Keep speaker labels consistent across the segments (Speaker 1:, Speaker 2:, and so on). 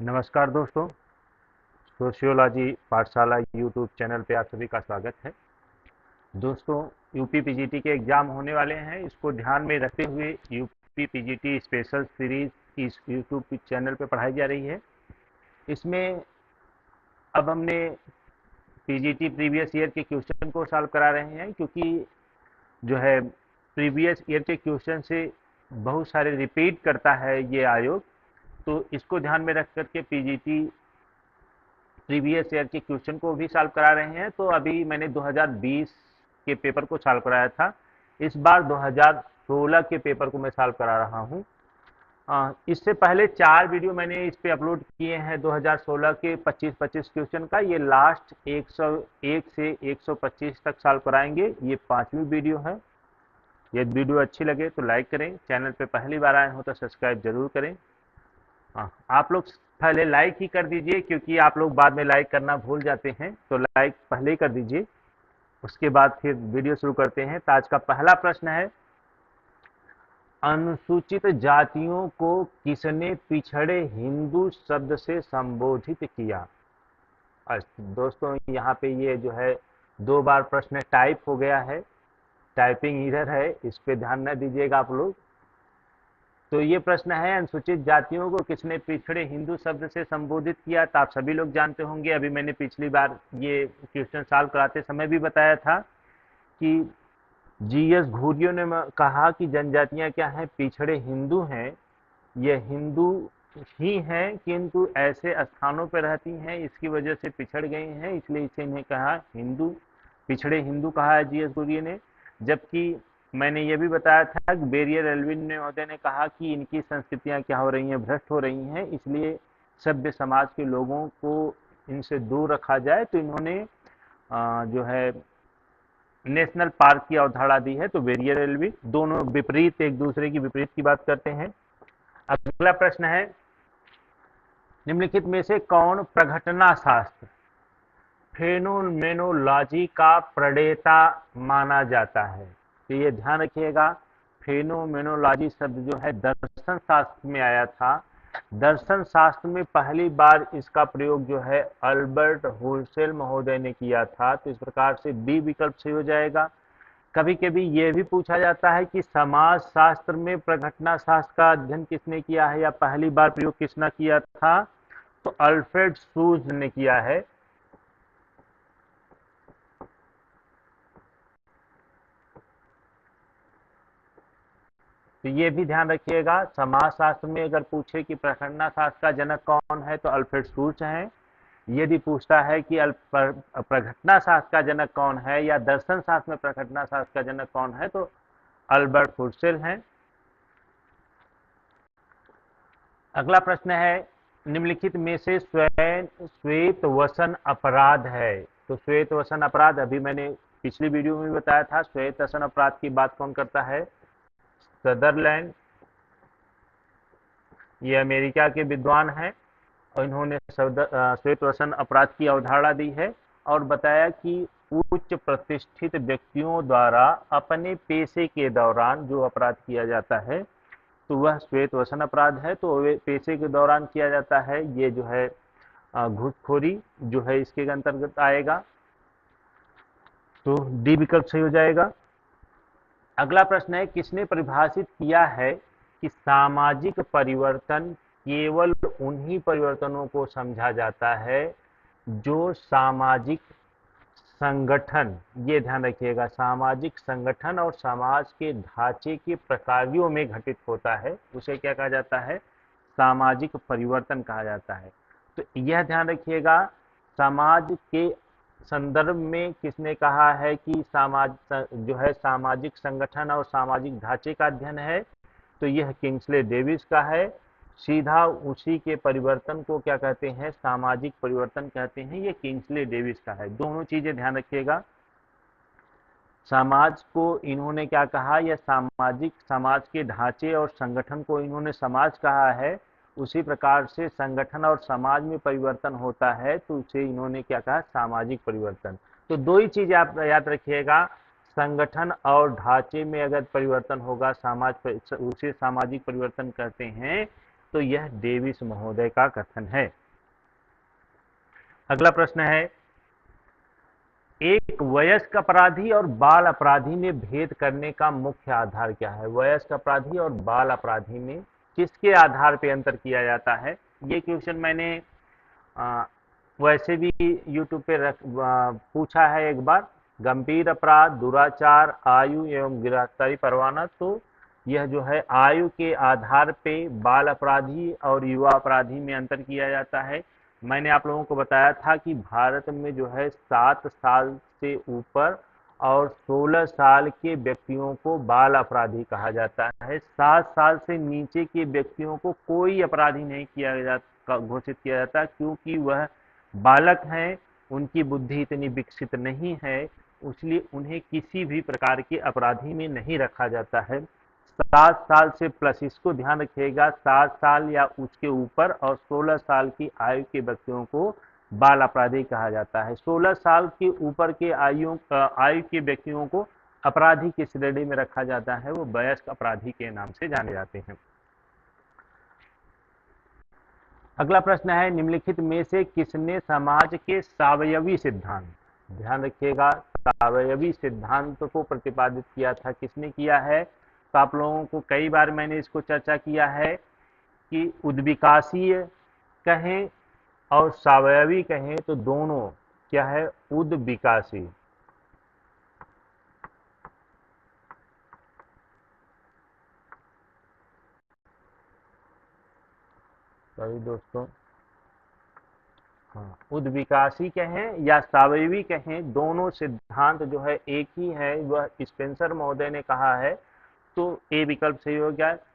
Speaker 1: नमस्कार दोस्तों, सोशियोलॉजी पाठशाला यूट्यूब चैनल पे आप सभी का स्वागत है। दोस्तों, यूपी पीजीटी के एग्ज़ाम होने वाले हैं, इसको ध्यान में रखते हुए यूपी पीजीटी स्पेशल सीरीज़ इस यूट्यूब चैनल पे पढ़ाई जा रही है। इसमें अब हमने पीजीटी प्रीवियस ईयर के क्वेश्चन को सॉल्व करा रहे हैं, क्योंकि जो है प्रीवियस ईयर के क्वेश्चन से बहुत सारे रिपीट करता है ये आयोग। तो इसको ध्यान में रख करके पीजीटी प्रीवियस ईयर के क्वेश्चन को भी सॉल्व करा रहे हैं। तो अभी मैंने 2020 के पेपर को सॉल्व कराया था, इस बार 2016 के पेपर को मैं सॉल्व करा रहा हूँ। इससे पहले 4 वीडियो मैंने इस पे अपलोड किए हैं 2016 के 25-25 क्वेश्चन का। ये लास्ट 101 से 125 तक सॉल्व कराएंगे, ये 5वीं वीडियो है। यदि वीडियो अच्छी लगे तो लाइक करें, चैनल पे पहली बार आए हो तो सब्सक्राइब जरूर करें। आप लोग पहले लाइक ही कर दीजिए, क्योंकि आप लोग बाद में लाइक करना भूल जाते हैं, तो लाइक पहले ही कर दीजिए। उसके बाद फिर वीडियो शुरू करते हैं। तो आज का पहला प्रश्न है, अनुसूचित जातियों को किसने पिछड़े हिंदू शब्द से संबोधित किया? दोस्तों, यहाँ पे ये जो है 2 बार प्रश्न टाइप हो गया है, टाइपिंग एरर है, इस पे ध्यान न दीजिएगा आप लोग। तो ये प्रश्न है, अनुसूचित जातियों को किसने पिछड़े हिंदू शब्द से संबोधित किया? तो आप सभी लोग जानते होंगे, अभी मैंने पिछली बार ये क्वेश्चन सॉल्व कराते समय भी बताया था कि जीएस घुरियो ने कहा कि जनजातियां क्या हैं? पिछड़े हिंदू हैं। ये हिंदू ही हैं, किंतु ऐसे स्थानों पर रहती हैं, इसकी वजह से पिछड़ गई हैं, इसलिए इसे इन्हें कहा हिंदू, पिछड़े हिंदू कहा है जीएस घुरियो ने। जबकि मैंने ये भी बताया था कि बेरियर एल्विन महोदय ने कहा कि इनकी संस्कृतियां क्या हो रही हैं, भ्रष्ट हो रही हैं, इसलिए सभ्य समाज के लोगों को इनसे दूर रखा जाए। तो इन्होंने जो है नेशनल पार्क की अवधारणा दी है। तो बेरियर एल्विन, दोनों विपरीत, एक दूसरे की विपरीत की बात करते हैं। अगला प्रश्न है, निम्नलिखित में से कौन प्रघटना शास्त्र फेनोमेनोलॉजी का प्रणेता माना जाता है? तो ये ध्यान रखिएगा, फेनोमेनोलॉजी शब्द जो है दर्शन शास्त्र में आया था। दर्शन शास्त्र में पहली बार इसका प्रयोग जो है अल्बर्ट हुसेल महोदय ने किया था। तो इस प्रकार से बी विकल्प सही हो जाएगा। कभी कभी ये भी पूछा जाता है कि समाज शास्त्र में प्रघटना शास्त्र का अध्ययन किसने किया है या पहली बार प्रयोग किसने किया था? तो अल्फ्रेड सूज ने किया है। तो ये भी ध्यान रखिएगा, समाजशास्त्र में अगर पूछे कि प्रघटना शास्त्र का जनक कौन है तो अल्फ्रेड सूच हैं। यदि पूछता है कि प्रघटना शास्त्र का जनक कौन है या दर्शन शास्त्र में प्रघटना शास्त्र का जनक कौन है तो अल्बर्ट हुसेल हैं। अगला प्रश्न है, निम्नलिखित में से श्वेत वसन अपराध है? तो श्वेत वसन अपराध अभी मैंने पिछली वीडियो में बताया था। श्वेत वसन अपराध की बात कौन करता है? सदरलैंड, ये अमेरिका के विद्वान हैं और इन्होंने श्वेत वसन अपराध की अवधारणा दी है और बताया कि उच्च प्रतिष्ठित व्यक्तियों द्वारा अपने पेशे के दौरान जो अपराध किया जाता है तो वह श्वेत वसन अपराध है। तो पेशे के दौरान किया जाता है, ये जो है घूसखोरी जो है इसके अंतर्गत आएगा। तो डी विकल्प सही हो जाएगा। अगला प्रश्न है, किसने परिभाषित किया है कि सामाजिक परिवर्तन केवल उन्हीं परिवर्तनों को समझा जाता है जो सामाजिक संगठन, ये ध्यान रखिएगा, सामाजिक संगठन और समाज के ढांचे के प्रकारों में घटित होता है, उसे क्या कहा जाता है? सामाजिक परिवर्तन कहा जाता है। तो यह ध्यान रखिएगा, समाज के संदर्भ में किसने कहा है कि समाज जो है सामाजिक संगठन और सामाजिक ढांचे का अध्ययन है? तो यह किंग्सले डेविस का है। सीधा उसी के परिवर्तन को क्या कहते हैं? सामाजिक परिवर्तन कहते हैं। ये किंग्सले डेविस का है। दोनों चीजें ध्यान रखिएगा, समाज को इन्होंने क्या कहा, यह सामाजिक, समाज के ढांचे और संगठन को इन्होंने समाज कहा है। उसी प्रकार से संगठन और समाज में परिवर्तन होता है तो उसे इन्होंने क्या कहा? सामाजिक परिवर्तन। तो दो ही चीजें आप याद रखिएगा, संगठन और ढांचे में अगर परिवर्तन होगा समाज, उसे सामाजिक परिवर्तन कहते हैं। तो यह डेविस महोदय का कथन है। अगला प्रश्न है, एक वयस्क अपराधी और बाल अपराधी में भेद करने का मुख्य आधार क्या है? वयस्क अपराधी और बाल अपराधी में किसके आधार पर अंतर किया जाता है? ये क्वेश्चन मैंने वैसे भी यूट्यूब पे पूछा है एक बार। गंभीर अपराध, दुराचार, आयु एवं गिरफ्तारी परवाना, तो यह जो है आयु के आधार पे बाल अपराधी और युवा अपराधी में अंतर किया जाता है। मैंने आप लोगों को बताया था कि भारत में जो है 7 साल से ऊपर और 16 साल के व्यक्तियों को बाल अपराधी कहा जाता है। 7 साल से नीचे के व्यक्तियों को कोई अपराधी नहीं किया जाता, घोषित किया जाता, क्योंकि वह बालक हैं, उनकी बुद्धि इतनी विकसित नहीं है, इसलिए उन्हें किसी भी प्रकार के अपराधी में नहीं रखा जाता है। 7 साल से प्लस, इसको ध्यान रखिएगा, 7 साल या उसके ऊपर और 16 साल की आयु के व्यक्तियों को बाल अपराधी कहा जाता है। 16 साल के ऊपर के आयु के व्यक्तियों को अपराधी की श्रेणी में रखा जाता है, वो वयस्क अपराधी के नाम से जाने जाते हैं। अगला प्रश्न है, निम्नलिखित में से किसने समाज के सावयवी सिद्धांत, ध्यान रखिएगा, सावयवी सिद्धांत को प्रतिपादित किया था, किसने किया है? तो आप लोगों को कई बार मैंने इसको चर्चा किया है कि उद्विकासीय कहें और सावयवी कहें तो दोनों क्या है? उद्विकासी। सभी दोस्तों, हाँ, उद्विकासी कहें या सावयवी कहें, दोनों सिद्धांत जो है एक ही है, वह स्पेंसर महोदय ने कहा है, तो ए विकल्प सही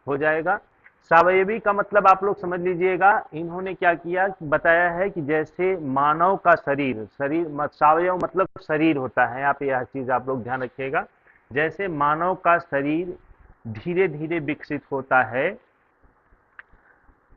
Speaker 1: हो जाएगा। सावयवी का मतलब आप लोग समझ लीजिएगा, इन्होंने क्या किया, बताया है कि जैसे मानव का शरीर सावयव मतलब शरीर होता है, यहाँ पे यह चीज आप लोग ध्यान रखिएगा, जैसे मानव का शरीर धीरे धीरे विकसित होता है,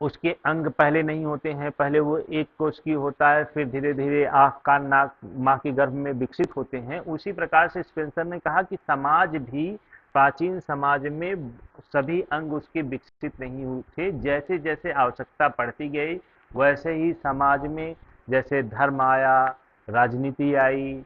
Speaker 1: उसके अंग पहले नहीं होते हैं, पहले वो एक कोष की होता है, फिर धीरे धीरे आंख, कान, नाक माँ के गर्भ में विकसित होते हैं। उसी प्रकार से स्पेंसर ने कहा कि समाज भी, प्राचीन समाज में सभी अंग उसके विकसित नहीं हुए थे, जैसे जैसे आवश्यकता बढ़ती गई वैसे ही समाज में जैसे धर्म आया, राजनीति आई,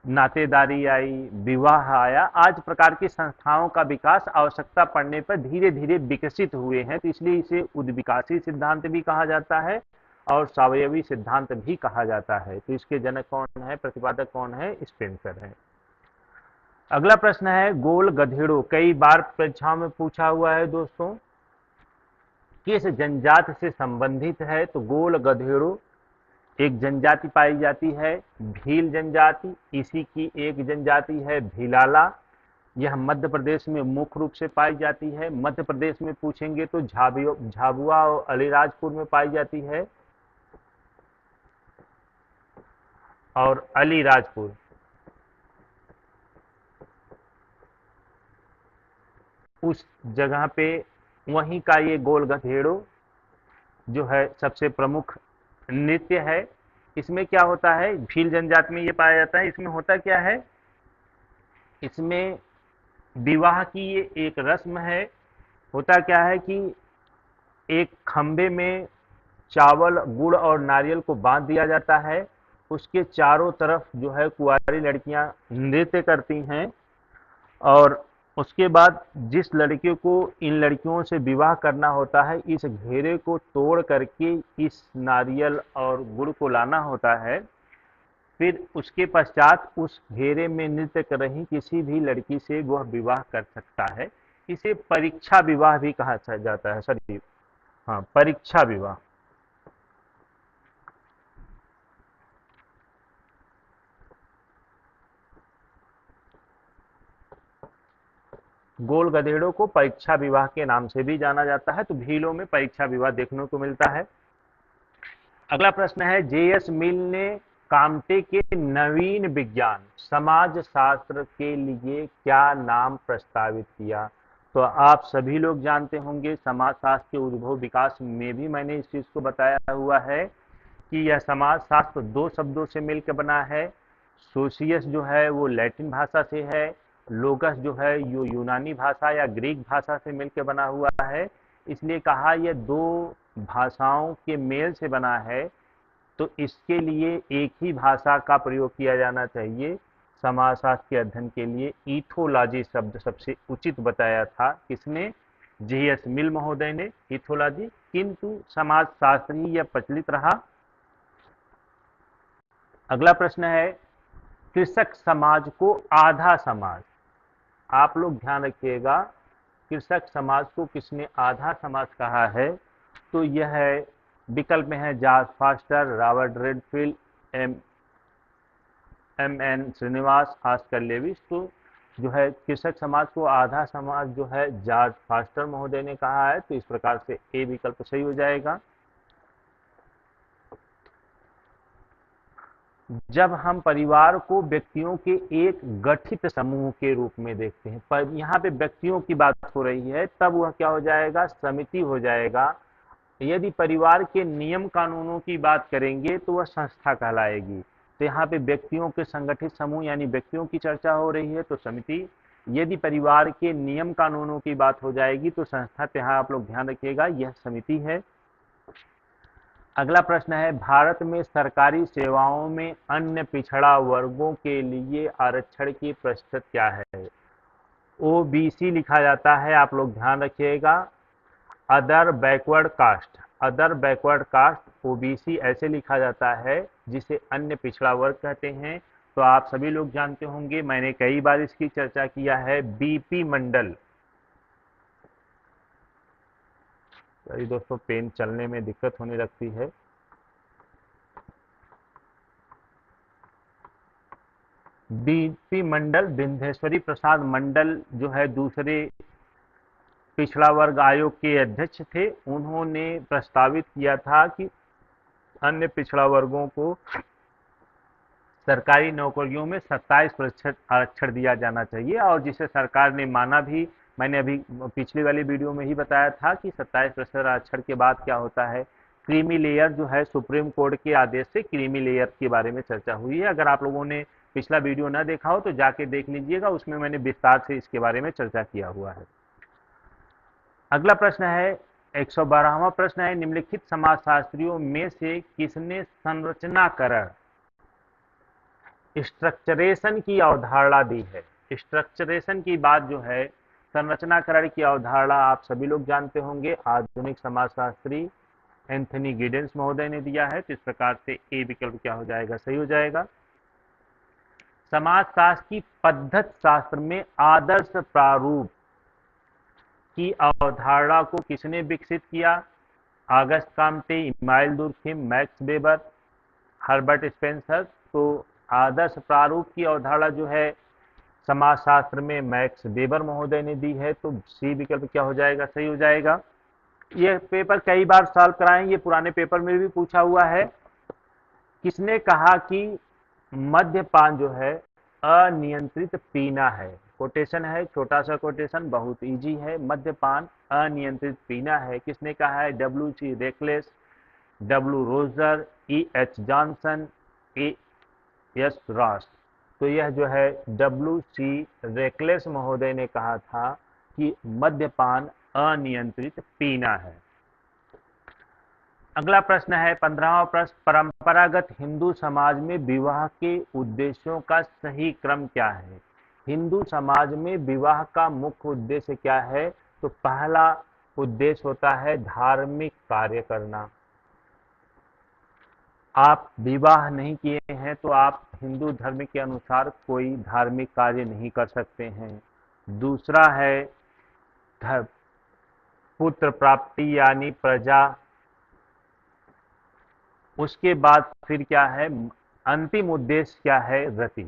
Speaker 1: नातेदारी आई, विवाह आया, आज प्रकार की संस्थाओं का विकास आवश्यकता पड़ने पर धीरे धीरे विकसित हुए हैं, तो इसलिए इसे उद्विकासी सिद्धांत भी कहा जाता है और सावयवी सिद्धांत भी कहा जाता है। तो इसके जनक कौन है, प्रतिपादक कौन है? स्पेंसर है। अगला प्रश्न है, गोल गधेड़ों, कई बार परीक्षाओं में पूछा हुआ है दोस्तों, किस जनजाति से संबंधित है? तो गोल गधेड़ों एक जनजाति पाई जाती है, भील जनजाति, इसी की एक जनजाति है भीलाला, यह मध्य प्रदेश में मुख्य रूप से पाई जाती है। मध्य प्रदेश में पूछेंगे तो झाबुआ और अलीराजपुर में पाई जाती है, और अलीराजपुर उस जगह पे वहीं का ये गोल गधेड़ो जो है सबसे प्रमुख नृत्य है। इसमें क्या होता है, भील जनजाति में ये पाया जाता है। इसमें होता क्या है, इसमें विवाह की ये एक रस्म है। होता क्या है कि एक खंबे में चावल, गुड़ और नारियल को बांध दिया जाता है, उसके चारों तरफ जो है कुंवारी लड़कियां नृत्य करती हैं, और उसके बाद जिस लड़के को इन लड़कियों से विवाह करना होता है, इस घेरे को तोड़ करके इस नारियल और गुड़ को लाना होता है, फिर उसके पश्चात उस घेरे में नृत्य कर रही किसी भी लड़की से वह विवाह कर सकता है। इसे परीक्षा विवाह भी कहा जाता है, सॉरी, हाँ, परीक्षा विवाह। गोल गधेड़ों को परीक्षा विवाह के नाम से भी जाना जाता है, तो भीलों में परीक्षा विवाह देखने को मिलता है। अगला प्रश्न है, जे.एस. मिल ने कामटे के नवीन विज्ञान समाज शास्त्र के लिए क्या नाम प्रस्तावित किया? तो आप सभी लोग जानते होंगे, समाज शास्त्र के उद्भव विकास में भी मैंने इस चीज को बताया हुआ है कि यह समाज शास्त्र 2 शब्दों से मिलकर बना है। सोशियस जो है वो लैटिन भाषा से है, लोगस जो है यो यूनानी भाषा या ग्रीक भाषा से मिलकर बना हुआ है। इसलिए कहा यह दो भाषाओं के मेल से बना है, तो इसके लिए एक ही भाषा का प्रयोग किया जाना चाहिए। समाजशास्त्र के अध्ययन के लिए इथोलॉजी शब्द सबसे उचित बताया था। किसने? J.S. मिल महोदय ने इथोलॉजी। किंतु समाजशास्त्र ही यह प्रचलित रहा। अगला प्रश्न है, कृषक समाज को आधा समाज, आप लोग ध्यान रखिएगा, कृषक समाज को किसने आधा समाज कहा है? तो यह है, विकल्प में है George Foster, Robert Redfield, M.N. Srinivas, Oscar Lewis. तो जो है कृषक समाज को आधा समाज जो है जॉर्ज फॉस्टर महोदय ने कहा है, तो इस प्रकार से ए विकल्प सही हो जाएगा। जब हम परिवार को व्यक्तियों के एक गठित समूह के रूप में देखते हैं, पर यहाँ पे व्यक्तियों की बात हो रही है, तब वह क्या हो जाएगा? समिति हो जाएगा। यदि परिवार के नियम कानूनों की बात करेंगे तो वह संस्था कहलाएगी। तो यहाँ पे व्यक्तियों के संगठित समूह यानी व्यक्तियों की चर्चा हो रही है, तो समिति। यदि परिवार के नियम कानूनों की बात हो जाएगी तो संस्था। तो यहाँ आप लोग ध्यान रखिएगा, यह समिति है। अगला प्रश्न है, भारत में सरकारी सेवाओं में अन्य पिछड़ा वर्गों के लिए आरक्षण की प्रतिशत क्या है? ओबीसी लिखा जाता है, आप लोग ध्यान रखिएगा। Other backward caste, other backward caste OBC ऐसे लिखा जाता है, जिसे अन्य पिछड़ा वर्ग कहते हैं। तो आप सभी लोग जानते होंगे, मैंने कई बार इसकी चर्चा किया है, बीपी मंडल। सही दोस्तों, पेन चलने में दिक्कत होने लगती है। बीपी मंडल, विंध्येश्वरी प्रसाद मंडल जो है दूसरे पिछड़ा वर्ग आयोग के अध्यक्ष थे। उन्होंने प्रस्तावित किया था कि अन्य पिछड़ा वर्गों को सरकारी नौकरियों में 27% आरक्षण दिया जाना चाहिए, और जिसे सरकार ने माना भी। मैंने अभी पिछली वाली वीडियो में ही बताया था कि 27% आरक्षण के बाद क्या होता है, क्रीमी लेयर जो है, सुप्रीम कोर्ट के आदेश से क्रीमी लेयर के बारे में चर्चा हुई है। अगर आप लोगों ने पिछला वीडियो न देखा हो तो जाके देख लीजिएगा, उसमें मैंने विस्तार से इसके बारे में चर्चा किया हुआ है। अगला प्रश्न है, 112वां प्रश्न है, निम्नलिखित समाजशास्त्रियों में से किसने संरचनाकरण, स्ट्रक्चरेशन की अवधारणा दी है? स्ट्रक्चरेशन की बात जो है, संरचनाकरण की अवधारणा आप सभी लोग जानते होंगे, आधुनिक समाजशास्त्री एंथनी गिडेंस महोदय ने दिया है। तो इस प्रकार से ए विकल्प क्या हो जाएगा? सही हो जाएगा। समाजशास्त्र की पद्धति शास्त्र में आदर्श प्रारूप की अवधारणा को किसने विकसित किया? August Comte, Emile Durkheim, Max Weber, Herbert Spencer. तो आदर्श प्रारूप की अवधारणा जो है समाजशास्त्र में मैक्स वेबर महोदय ने दी है। तो सी विकल्प क्या हो जाएगा? सही हो जाएगा। यह पेपर कई बार सॉल्व कराएं, ये पुराने पेपर में भी पूछा हुआ है। किसने कहा कि मद्यपान जो है अनियंत्रित पीना है? कोटेशन है, छोटा सा कोटेशन, बहुत इजी है। मद्यपान अनियंत्रित पीना है, किसने कहा है? W.C. Reckless, W. Roger, E.H. Johnson, A.S. Ross. तो यह जो है W.C. रेकलेस महोदय ने कहा था कि मद्यपान अनियंत्रित पीना है। अगला प्रश्न है, 15वां प्रश्न, परंपरागत हिंदू समाज में विवाह के उद्देश्यों का सही क्रम क्या है? हिंदू समाज में विवाह का मुख्य उद्देश्य क्या है? तो पहला उद्देश्य होता है धार्मिक कार्य करना। आप विवाह नहीं किए हैं तो आप हिंदू धर्म के अनुसार कोई धार्मिक कार्य नहीं कर सकते हैं। दूसरा है पुत्र प्राप्ति यानी प्रजा। उसके बाद फिर क्या है? अंतिम उद्देश्य क्या है? रति।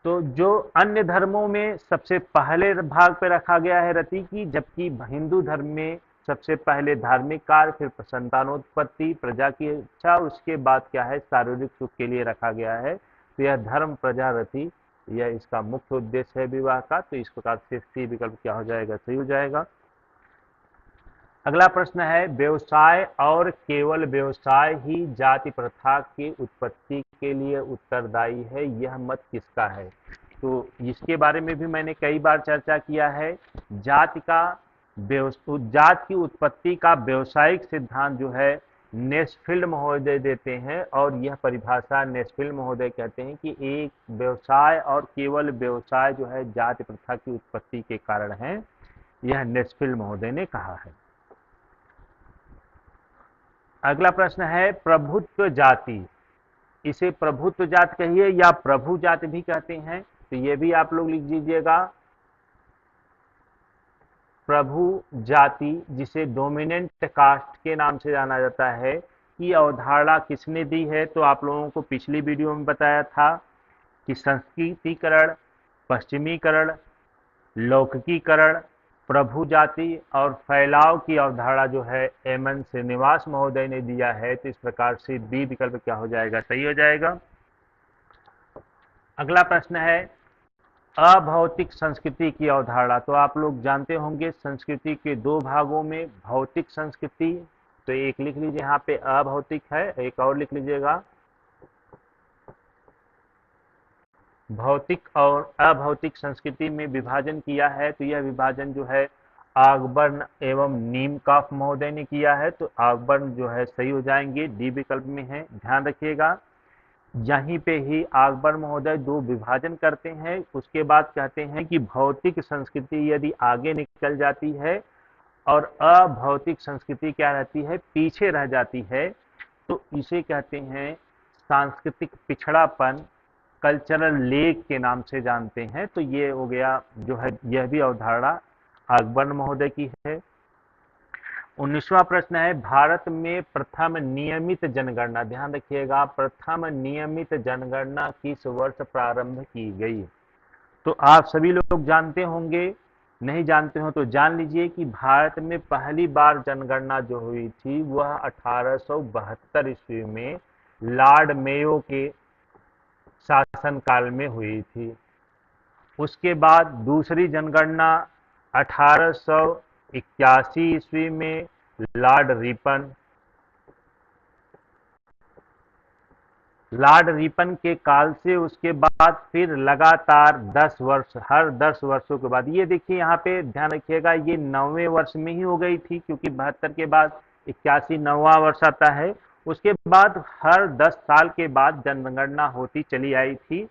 Speaker 1: तो जो अन्य धर्मों में सबसे पहले भाग पे रखा गया है रति की, जबकि हिंदू धर्म में सबसे पहले धार्मिक कार्य, फिर संतानोत्पत्ति, प्रजा की इच्छा, उसके बाद क्या है? शारीरिक सुख के लिए रखा गया है। तो यह धर्म, प्रजा, रति, यह इसका मुख्य उद्देश्य है विवाह का। तो इस प्रकार से सी विकल्प क्या हो जाएगा? सही हो जाएगा। अगला प्रश्न है, व्यवसाय और केवल व्यवसाय ही जाति प्रथा की उत्पत्ति के लिए उत्तरदायी है, यह मत किसका है? तो इसके बारे में भी मैंने कई बार चर्चा किया है। जात की उत्पत्ति का व्यावसायिक सिद्धांत जो है नेस्फील्ड महोदय देते हैं, और यह परिभाषा नेस्फील्ड महोदय कहते हैं कि एक व्यवसाय और केवल व्यवसाय जो है जाति प्रथा की उत्पत्ति के कारण है। यह नेस्फील्ड महोदय ने कहा है। अगला प्रश्न है प्रभुत्व जाति। इसे प्रभुत्व जाति कहिए या प्रभु जाति भी कहते हैं, तो ये भी आप लोग लिख दीजिएगा। प्रभु जाति, जिसे डोमिनेंट कास्ट के नाम से जाना जाता है, की अवधारणा किसने दी है? तो आप लोगों को पिछली वीडियो में बताया था कि संस्कृतिकरण, पश्चिमीकरण, लौकिकीकरण, प्रभु जाति और फैलाव की अवधारणा जो है एमएन श्रीनिवास महोदय ने दिया है। तो इस प्रकार से बी विकल्प क्या हो जाएगा? सही हो जाएगा। अगला प्रश्न है अभौतिक संस्कृति की अवधारणा। तो आप लोग जानते होंगे संस्कृति के दो भागों में भौतिक संस्कृति, तो एक लिख लीजिए यहाँ पे अभौतिक है, एक और लिख लीजिएगा भौतिक और अभौतिक संस्कृति में विभाजन किया है। तो यह विभाजन जो है ऑगबर्न एवं नीमकॉफ महोदय ने किया है। तो ऑगबर्न जो है सही हो जाएंगे, डी विकल्प में है। ध्यान रखिएगा, यहीं पे ही ऑगबर्न महोदय दो विभाजन करते हैं, उसके बाद कहते हैं कि भौतिक संस्कृति यदि आगे निकल जाती है और अभौतिक संस्कृति क्या रहती है? पीछे रह जाती है, तो इसे कहते हैं सांस्कृतिक पिछड़ापन, कल्चरल लेग के नाम से जानते हैं। तो ये हो गया जो है, यह भी अवधारणा ऑगबर्न महोदय की है। 19वां प्रश्न है भारत में प्रथम नियमित जनगणना। ध्यान रखिएगा, प्रथम नियमित जनगणना किस वर्ष प्रारंभ की गई? तो आप सभी लोग जानते होंगे, नहीं जानते हो तो जान लीजिए कि भारत में पहली बार जनगणना जो हुई थी वह 1872 ईस्वी में लॉर्ड मेयो के शासनकाल में हुई थी। उसके बाद दूसरी जनगणना 1881 ईस्वी में लॉर्ड रिपन के काल से, उसके बाद फिर लगातार 10 वर्ष, हर 10 वर्षों के बाद, ये देखिए यहाँ पे ध्यान रखिएगा, ये 9वें वर्ष में ही हो गई थी, क्योंकि 72 के बाद 81 9वां वर्ष आता है। उसके बाद हर 10 साल के बाद जनगणना होती चली आई थी।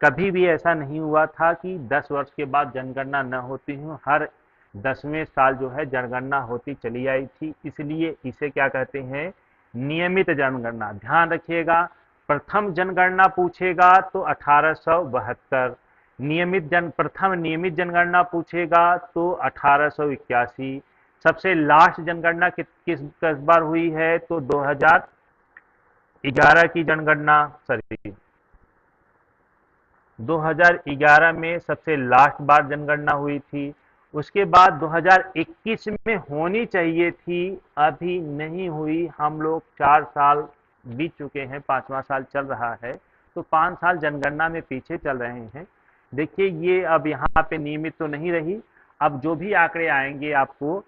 Speaker 1: कभी भी ऐसा नहीं हुआ था कि 10 वर्ष के बाद जनगणना न होती हो, हर 10वें साल जो है जनगणना होती चली आई थी। इसलिए इसे क्या कहते हैं? नियमित जनगणना। ध्यान रखिएगा, प्रथम जनगणना पूछेगा तो 1872, प्रथम नियमित जनगणना पूछेगा तो 1881। सबसे लास्ट जनगणना किस बार हुई है? तो 2011 की जनगणना, 2011 में सबसे लास्ट बार जनगणना हुई थी। उसके बाद 2021 में होनी चाहिए थी, अभी नहीं हुई। हम लोग 4 साल बीत चुके हैं, 5वां साल चल रहा है, तो 5 साल जनगणना में पीछे चल रहे हैं। देखिए ये अब यहाँ पे नियमित तो नहीं रही, अब जो भी आंकड़े आएंगे आपको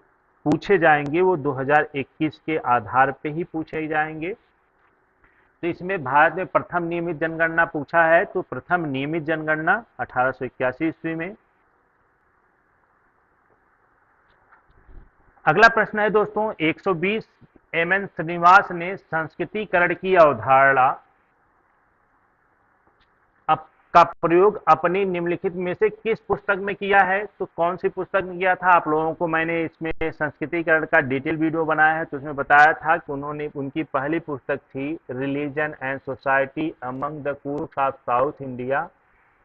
Speaker 1: पूछे जाएंगे वो 2021 के आधार पे ही पूछे जाएंगे। तो इसमें भारत में प्रथम नियमित जनगणना पूछा है, तो प्रथम नियमित जनगणना 1881 ईस्वी में। अगला प्रश्न है दोस्तों 120, एमएन श्रीनिवास ने संस्कृतिकरण की अवधारणा का प्रयोग अपनी निम्नलिखित में से किस पुस्तक में किया है? तो कौन सी पुस्तक में किया था? आप लोगों को मैंने इसमें संस्कृतिकरण का डिटेल वीडियो बनाया है, तो उसमें बताया था कि उनकी पहली पुस्तक थी religion and society among the Koos of south India.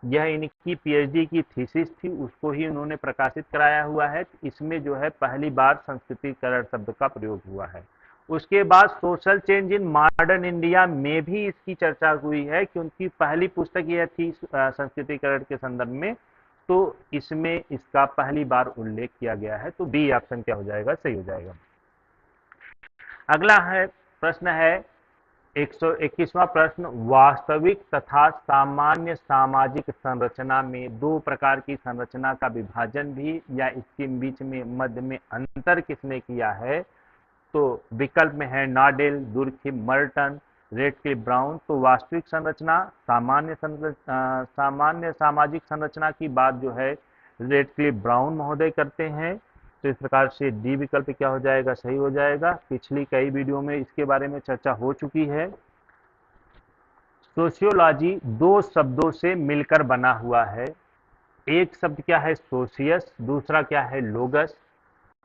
Speaker 1: यह इनकी पीएचडी की थीसिस थी, उसको ही उन्होंने प्रकाशित कराया हुआ है। इसमें जो है पहली बार संस्कृतिकरण शब्द का प्रयोग हुआ है। उसके बाद social change in modern India में भी इसकी चर्चा हुई है, कि उनकी पहली पुस्तक यह थी संस्कृतिकरण के संदर्भ में, तो इसमें इसका पहली बार उल्लेख किया गया है। तो बी ऑप्शन क्या हो जाएगा? सही हो जाएगा। अगला है प्रश्न है 121वां प्रश्न, वास्तविक तथा सामान्य सामाजिक संरचना में दो प्रकार की संरचना का विभाजन भी या इसके बीच में मध्य में अंतर किसने किया है? तो विकल्प में है नॉडेल, दुर्खिम, मर्टन, रेडक्लिफ ब्राउन। तो वास्तविक संरचना, सामान्य सामाजिक संरचना की बात जो है रेडक्लिफ ब्राउन महोदय करते हैं। तो इस प्रकार से डी विकल्प क्या हो जाएगा, सही हो जाएगा। पिछली कई वीडियो में इसके बारे में चर्चा हो चुकी है। सोशियोलॉजी दो शब्दों से मिलकर बना हुआ है। एक शब्द क्या है, सोशियस, दूसरा क्या है, लोगस,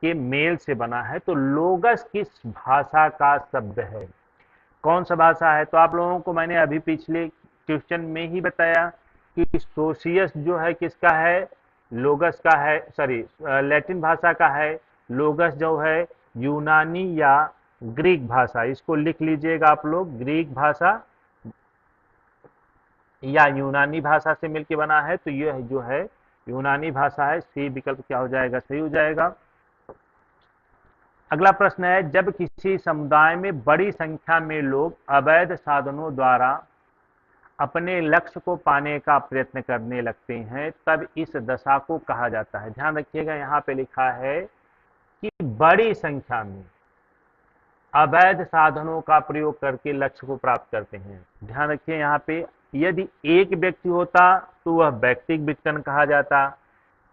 Speaker 1: के मेल से बना है। तो लोगस किस भाषा का शब्द है, कौन सा भाषा है? तो आप लोगों को मैंने अभी पिछले क्वेश्चन में ही बताया कि सोशियस जो है किसका है, लोगस का है, सॉरी लैटिन भाषा का है। लोगस जो है यूनानी या ग्रीक भाषा, इसको लिख लीजिएगा आप लोग, ग्रीक भाषा या यूनानी भाषा से मिलकर बना है। तो यह जो है यूनानी भाषा है। सी विकल्प क्या हो जाएगा, सही हो जाएगा। अगला प्रश्न है, जब किसी समुदाय में बड़ी संख्या में लोग अवैध साधनों द्वारा अपने लक्ष्य को पाने का प्रयत्न करने लगते हैं, तब इस दशा को कहा जाता है। ध्यान रखिएगा, यहाँ पे लिखा है कि बड़ी संख्या में अवैध साधनों का प्रयोग करके लक्ष्य को प्राप्त करते हैं। ध्यान रखिए, यहाँ पे यदि एक व्यक्ति होता तो वह व्यक्तिगत विघटन कहा जाता,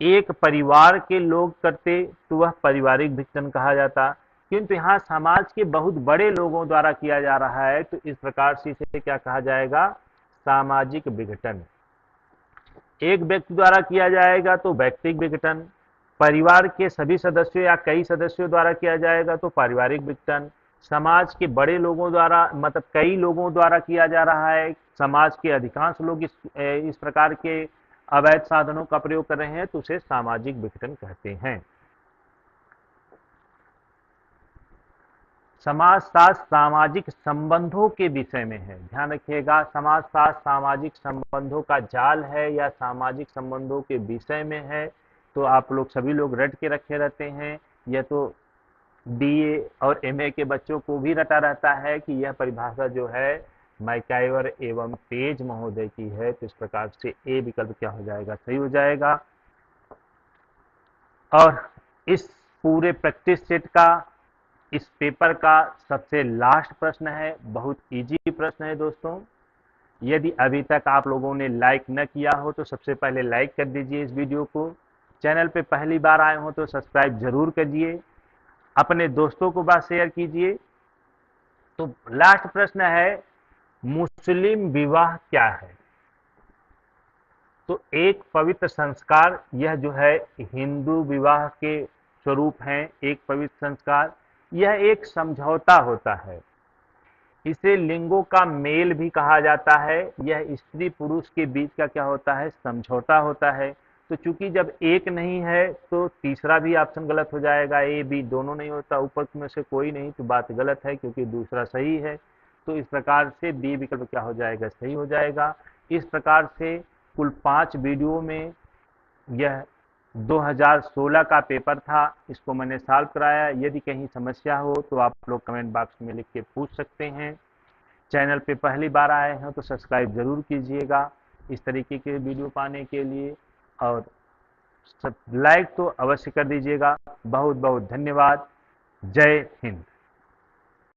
Speaker 1: एक परिवार के लोग करते तो वह पारिवारिक विघटन कहा जाता, किंतु यहाँ समाज के बहुत बड़े लोगों द्वारा किया जा रहा है, तो इस प्रकार से इसे क्या कहा जाएगा, सामाजिक विघटन। एक व्यक्ति द्वारा किया जाएगा तो व्यक्तिगत विघटन, परिवार के सभी सदस्यों या कई सदस्यों द्वारा किया जाएगा तो पारिवारिक विघटन, समाज के बड़े लोगों द्वारा मतलब कई लोगों द्वारा किया जा रहा है, समाज के अधिकांश लोग इस प्रकार के अवैध साधनों का प्रयोग कर रहे हैं, तो उसे सामाजिक विघटन कहते हैं। समाजशास्त्र सामाजिक संबंधों के विषय में है। ध्यान रखिएगा, समाजशास्त्र सामाजिक संबंधों का जाल है या सामाजिक संबंधों के विषय में है। तो आप लोग सभी लोग रट के रखे रहते हैं, यह तो बीए और एमए के बच्चों को भी रटा रहता है कि यह परिभाषा जो है मैकाइवर एवं पेज महोदय की है। तो इस प्रकार से ए विकल्प क्या हो जाएगा, सही हो जाएगा। और इस पूरे प्रैक्टिस सेट का, इस पेपर का सबसे लास्ट प्रश्न है, बहुत इजी प्रश्न है दोस्तों। यदि अभी तक आप लोगों ने लाइक न किया हो तो सबसे पहले लाइक कर दीजिए इस वीडियो को। चैनल पे पहली बार आए हो तो सब्सक्राइब जरूर करिए, अपने दोस्तों को बात शेयर कीजिए। तो लास्ट प्रश्न है, मुस्लिम विवाह क्या है? तो एक पवित्र संस्कार, यह जो है हिंदू विवाह के स्वरूप है, एक पवित्र संस्कार, यह एक समझौता होता है। इसे लिंगों का मेल भी कहा जाता है। यह स्त्री पुरुष के बीच का क्या होता है, समझौता होता है। तो चूंकि जब एक नहीं है तो तीसरा भी ऑप्शन गलत हो जाएगा, ए बी दोनों नहीं होता, ऊपर में से कोई नहीं, तो बात गलत है क्योंकि दूसरा सही है। तो इस प्रकार से बी विकल्प क्या हो जाएगा, सही हो जाएगा। इस प्रकार से कुल 5 वीडियो में यह 2016 का पेपर था, इसको मैंने सॉल्व कराया। यदि कहीं समस्या हो तो आप लोग कमेंट बॉक्स में लिख के पूछ सकते हैं। चैनल पे पहली बार आए हैं तो सब्सक्राइब जरूर कीजिएगा इस तरीके के वीडियो पाने के लिए, और सब लाइक तो अवश्य कर दीजिएगा। बहुत बहुत धन्यवाद। जय हिंद।